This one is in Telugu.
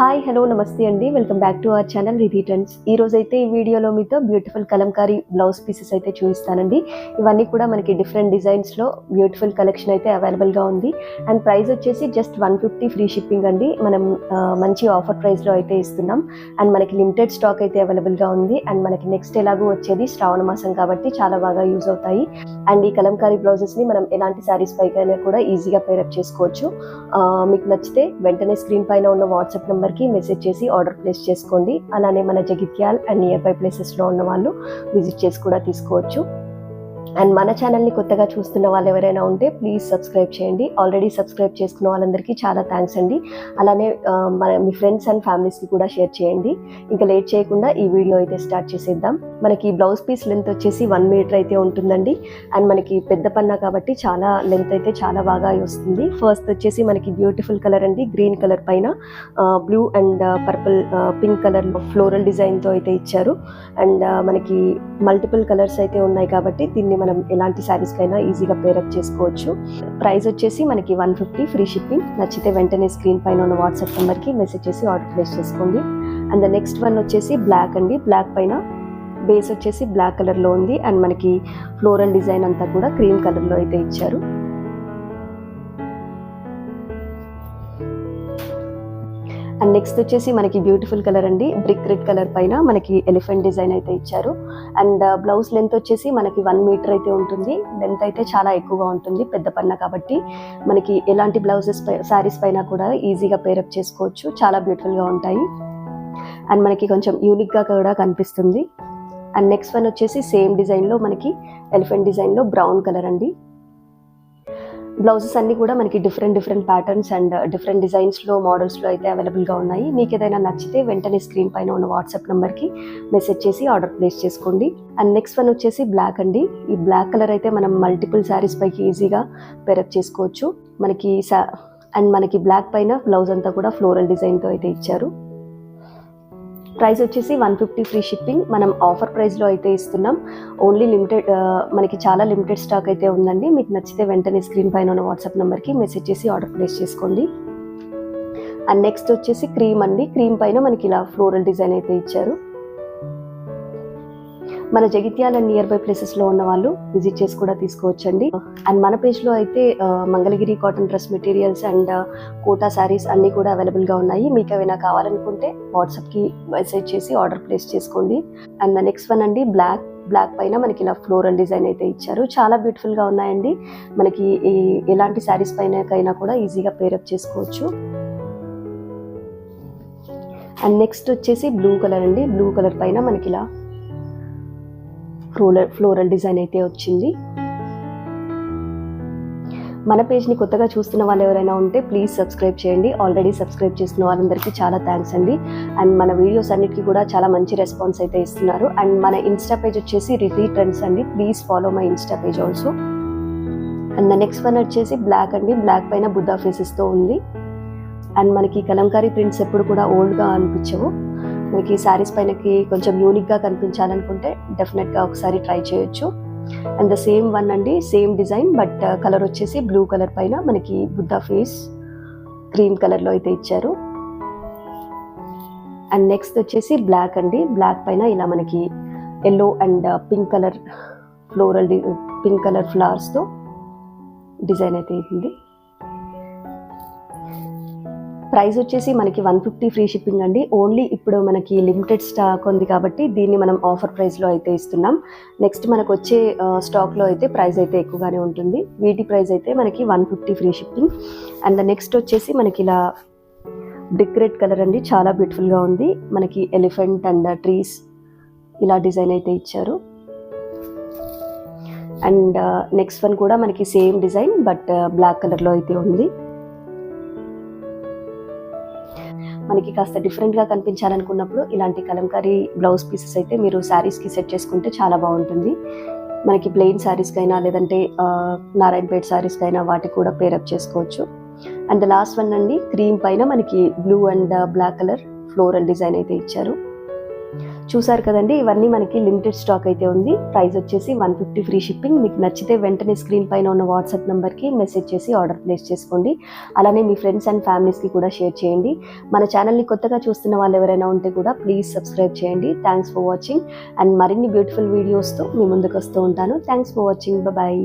హాయ్ హలో నమస్తే అండి. Welcome back to our channel Ridhi trends. ఈ రోజైతే ఈ వీడియోలో మీతో బ్యూటిఫుల్ కలంకారీ బ్లౌజ్ పీసెస్ అయితే చూపిస్తానండి. ఇవన్నీ కూడా మనకి డిఫరెంట్ డిజైన్స్లో బ్యూటిఫుల్ కలెక్షన్ అయితే అవైలబుల్గా ఉంది. అండ్ ప్రైస్ వచ్చేసి జస్ట్ 150 ఫ్రీ షిప్పింగ్ అండి. మనం మంచి ఆఫర్ ప్రైస్లో అయితే ఇస్తున్నాం. అండ్ మనకి లిమిటెడ్ స్టాక్ అయితే అవైలబుల్గా ఉంది. అండ్ మనకి నెక్స్ట్ ఎలాగో వచ్చేది శ్రావణ మాసం కాబట్టి చాలా బాగా యూజ్ అవుతాయి. అండ్ ఈ కలంకారీ బ్లౌజెస్ని మనం ఎలాంటి శారీస్ పైకైనా కూడా ఈజీగా పేరప్ చేసుకోవచ్చు. మీకు నచ్చితే వెంటనే స్క్రీన్ పైన ఉన్న వాట్సాప్ నెంబర్కి మెసేజ్ చేసి ఆర్డర్ ప్లేస్ చేసుకోండి. అలానే మన జగిత్యాల్ అండ్ నియర్ బై ప్లేసెస్లో ఉన్న వాళ్ళు విజిట్ చేసి కూడా తీసుకోవచ్చు. అండ్ మన ఛానల్ని కొత్తగా చూస్తున్న వాళ్ళు ఎవరైనా ఉంటే ప్లీజ్ సబ్స్క్రైబ్ చేయండి. ఆల్రెడీ సబ్స్క్రైబ్ చేసుకున్న వాళ్ళందరికీ చాలా థ్యాంక్స్ అండి. అలానే మీ ఫ్రెండ్స్ అండ్ ఫ్యామిలీస్కి కూడా షేర్ చేయండి. ఇంకా లేట్ చేయకుండా ఈ వీడియో అయితే స్టార్ట్ చేసేద్దాం. మనకి బ్లౌజ్ పీస్ లెంత్ వచ్చేసి 1 మీటర్ అయితే ఉంటుందండి. అండ్ మనకి పెద్ద పన్నా కాబట్టి చాలా లెంత్ అయితే చాలా బాగా వస్తుంది. ఫస్ట్ వచ్చేసి మనకి బ్యూటిఫుల్ కలర్ అండి. గ్రీన్ కలర్ పైన blue and purple pink colour floral డిజైన్తో అయితే ఇచ్చారు. అండ్ మనకి మల్టిపుల్ కలర్స్ అయితే ఉన్నాయి కాబట్టి దీన్ని మనం ఎలాంటి శారీస్కైనా ఈజీగా పేరప్ చేసుకోవచ్చు. ప్రైస్ వచ్చేసి మనకి 150 ఫ్రీ షిప్పింగ్. నచ్చితే వెంటనే స్క్రీన్ పైన ఉన్న వాట్సాప్ నెంబర్కి మెసేజ్ చేసి ఆర్డర్ ప్లేస్ చేసుకోండి. అండ్ ద నెక్స్ట్ వన్ వచ్చేసి బ్లాక్ అండి. బ్లాక్ పైన బేస్ వచ్చేసి బ్లాక్ కలర్లో ఉంది. అండ్ మనకి ఫ్లోరల్ డిజైన్ అంతా కూడా క్రీమ్ కలర్లో అయితే ఇచ్చారు. అండ్ నెక్స్ట్ వచ్చేసి మనకి బ్యూటిఫుల్ కలర్ అండి. బ్రిక్ రెడ్ కలర్ పైన మనకి ఎలిఫెంట్ డిజైన్ అయితే ఇచ్చారు. అండ్ బ్లౌజ్ లెంత్ వచ్చేసి మనకి 1 మీటర్ అయితే ఉంటుంది. లెంత్ అయితే చాలా ఎక్కువగా ఉంటుంది పెద్ద పన్న కాబట్టి మనకి ఎలాంటి బ్లౌజెస్ శారీస్ పైన కూడా ఈజీగా పేరప్ చేసుకోవచ్చు. చాలా బ్యూటిఫుల్గా ఉంటాయి. అండ్ మనకి కొంచెం యూనిక్గా కూడా కనిపిస్తుంది. అండ్ నెక్స్ట్ వన్ వచ్చేసి సేమ్ డిజైన్లో మనకి ఎలిఫెంట్ డిజైన్లో బ్రౌన్ కలర్ అండి. బ్లౌజెస్ అన్నీ కూడా మనకి డిఫరెంట్ ప్యాటర్న్స్ అండ్ డిఫరెంట్ డిజైన్స్లో మోడల్స్లో అయితే అవైలబుల్గా ఉన్నాయి. మీకు ఏదైనా నచ్చితే వెంటనే స్క్రీన్ పైన ఉన్న వాట్సాప్ నెంబర్కి మెసేజ్ చేసి ఆర్డర్ ప్లేస్ చేసుకోండి. అండ్ నెక్స్ట్ వన్ వచ్చేసి బ్లాక్ అండి. ఈ బ్లాక్ కలర్ అయితే మనం మల్టిపుల్ శారీస్ పైకి ఈజీగా పేరప్ చేసుకోవచ్చు. మనకి బ్లాక్ పైన బ్లౌజ్ అంతా కూడా ఫ్లోరల్ డిజైన్తో అయితే ఇచ్చారు. ప్రైస్ వచ్చేసి 150 ఫ్రీ షిప్పింగ్. మనం ఆఫర్ ప్రైస్లో అయితే ఇస్తున్నాం. ఓన్లీ లిమిటెడ్ మనకి చాలా లిమిటెడ్ స్టాక్ అయితే ఉందండి. మీకు నచ్చితే వెంటనే స్క్రీన్ పైన ఉన్న వాట్సాప్ నెంబర్కి మెసేజ్ చేసి ఆర్డర్ ప్లేస్ చేసుకోండి. అండ్ నెక్స్ట్ వచ్చేసి క్రీమ్ అండి. క్రీమ్ పైన మనకి ఇలా ఫ్లోరల్ డిజైన్ అయితే ఇచ్చారు. మన జగిత్యాల అండ్ నియర్ బై ప్లేసెస్లో ఉన్న వాళ్ళు విజిట్ చేసి కూడా తీసుకోవచ్చండి. అండ్ మన పేజ్లో అయితే Mangalagiri cotton dress materials and Kota saris అన్నీ కూడా అవైలబుల్గా ఉన్నాయి. మీకు ఏమైనా కావాలనుకుంటే వాట్సాప్కి మెసేజ్ చేసి ఆర్డర్ ప్లేస్ చేసుకోండి. అండ్ నెక్స్ట్ వన్ అండి బ్లాక్ పైన మనకి ఇలా ఫ్లోరల్ డిజైన్ అయితే ఇచ్చారు. చాలా బ్యూటిఫుల్గా ఉన్నాయండి. మనకి ఎలాంటి శారీస్ పైనకైనా కూడా ఈజీగా పేరప్ చేసుకోవచ్చు. అండ్ నెక్స్ట్ వచ్చేసి బ్లూ కలర్ అండి. బ్లూ కలర్ పైన మనకి ఇలా ఫ్లోరల్ డిజైన్ అయితే వచ్చింది. మన పేజ్ని కొత్తగా చూస్తున్న వాళ్ళు ఎవరైనా ఉంటే ప్లీజ్ సబ్స్క్రైబ్ చేయండి. ఆల్రెడీ సబ్స్క్రైబ్ చేస్తున్న వాళ్ళందరికీ చాలా థ్యాంక్స్ అండి. అండ్ మన వీడియోస్ అన్నిటికీ కూడా చాలా మంచి రెస్పాన్స్ అయితే ఇస్తున్నారు. అండ్ మన ఇన్స్టా పేజ్ వచ్చేసి రిధి ట్రెండ్స్ అండి. Please follow my Insta page also. And the next one వచ్చేసి బ్లాక్ అండి. బ్లాక్ పైన బుద్ధా ఫేసెస్తో ఉంది. అండ్ మనకి కలంకారీ ప్రింట్స్ ఎప్పుడు కూడా ఓల్డ్గా అనిపించవు. మనకి శారీస్ పైనకి కొంచెం యూనిక్గా కనిపించాలనుకుంటే డెఫినెట్గా ఒకసారి ట్రై చేయొచ్చు. అండ్ ద సేమ్ వన్ అండి. సేమ్ డిజైన్ బట్ కలర్ వచ్చేసి బ్లూ కలర్ పైన మనకి బుద్ధా ఫేస్ క్రీమ్ కలర్లో అయితే ఇచ్చారు. అండ్ నెక్స్ట్ వచ్చేసి బ్లాక్ అండి. బ్లాక్ పైన ఇలా మనకి yellow and pink colour pink colour ఫ్లవర్స్తో డిజైన్ అయితే ఉంది. ప్రైస్ వచ్చేసి మనకి 150 ఫ్రీ షిప్పింగ్ అండి. ఓన్లీ ఇప్పుడు మనకి లిమిటెడ్ స్టాక్ ఉంది కాబట్టి దీన్ని మనం ఆఫర్ ప్రైస్లో అయితే ఇస్తున్నాం. నెక్స్ట్ మనకు వచ్చే స్టాక్లో అయితే ప్రైస్ అయితే ఎక్కువగానే ఉంటుంది. వీటి ప్రైస్ అయితే మనకి 150 ఫ్రీ షిప్పింగ్. అండ్ నెక్స్ట్ వచ్చేసి మనకి ఇలా బ్రిక్ రెడ్ కలర్ అండి. చాలా బ్యూటిఫుల్గా ఉంది. మనకి ఎలిఫెంట్ అండ్ ట్రీస్ ఇలా డిజైన్ అయితే ఇచ్చారు. అండ్ నెక్స్ట్ వన్ కూడా మనకి సేమ్ డిజైన్ బట్ బ్లాక్ కలర్లో అయితే ఉంది. మనకి కాస్త డిఫరెంట్గా కనిపించాలనుకున్నప్పుడు ఇలాంటి కలంకారీ బ్లౌజ్ పీసెస్ అయితే మీరు శారీస్కి సెట్ చేసుకుంటే చాలా బాగుంటుంది. మనకి ప్లెయిన్ శారీస్కైనా లేదంటే నారాయణపేట శారీస్కైనా వాటికి కూడా పేరప్ చేసుకోవచ్చు. అండ్ లాస్ట్ వన్ అండి. క్రీమ్ పైన మనకి blue and black colour floral design అయితే ఇచ్చారు. చూసారు కదండి, ఇవన్నీ మనకి లిమిటెడ్ స్టాక్ అయితే ఉంది. ప్రైస్ వచ్చేసి 150 ఫ్రీ షిప్పింగ్. మీకు నచ్చితే వెంటనే స్క్రీన్ పైన ఉన్న వాట్సాప్ నెంబర్కి మెసేజ్ చేసి ఆర్డర్ ప్లేస్ చేసుకోండి. అలానే మీ ఫ్రెండ్స్ అండ్ ఫ్యామిలీస్కి కూడా షేర్ చేయండి. మన ఛానల్ని కొత్తగా చూస్తున్న వాళ్ళు ఎవరైనా ఉంటే కూడా ప్లీజ్ సబ్స్క్రైబ్ చేయండి. Thanks for watching. అండ్ మరిన్ని బ్యూటిఫుల్ వీడియోస్తో మీ ముందుకు వస్తూ ఉంటాను. Thanks for watching. బాయ్.